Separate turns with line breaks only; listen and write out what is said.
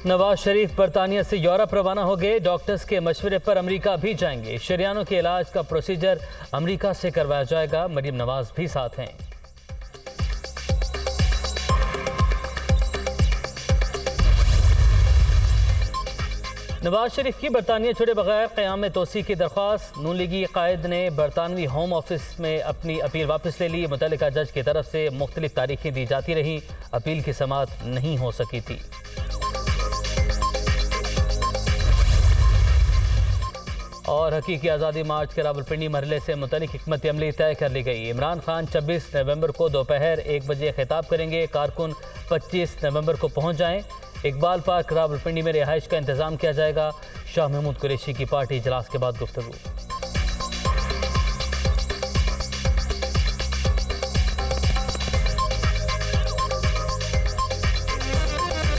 नवाज शरीफ बरतानिया से यूरोप रवाना हो गए। डॉक्टर्स के मशवरे पर अमेरिका भी जाएंगे। शरियानों के इलाज का प्रोसीजर अमेरिका से करवाया जाएगा। मरीम नवाज भी साथ हैं। नवाज शरीफ की बरतानिया छोड़े बगैर क़याम में तोसी की दरख्वास्त। नून लीगी कायद ने बरतानवी होम ऑफिस में अपनी अपील वापस ले ली। मुतल्लिका जज की तरफ से मुख्तलिफ तारीखें दी जाती रहीं, अपील की समाअत नहीं हो सकी थी। और हकीकी आज़ादी मार्च के रावलपिंडी मरहले से मुतल्लिक हिकमत अमली तय कर ली गई। इमरान खान 26 नवंबर को दोपहर 1 बजे खिताब करेंगे। कारकुन 25 नवंबर को पहुंच जाएं। इकबाल पार्क रावलपिंडी में रिहाइश का इंतजाम किया जाएगा। शाह महमूद कुरैशी की पार्टी इजलास के बाद गुफ्तगू।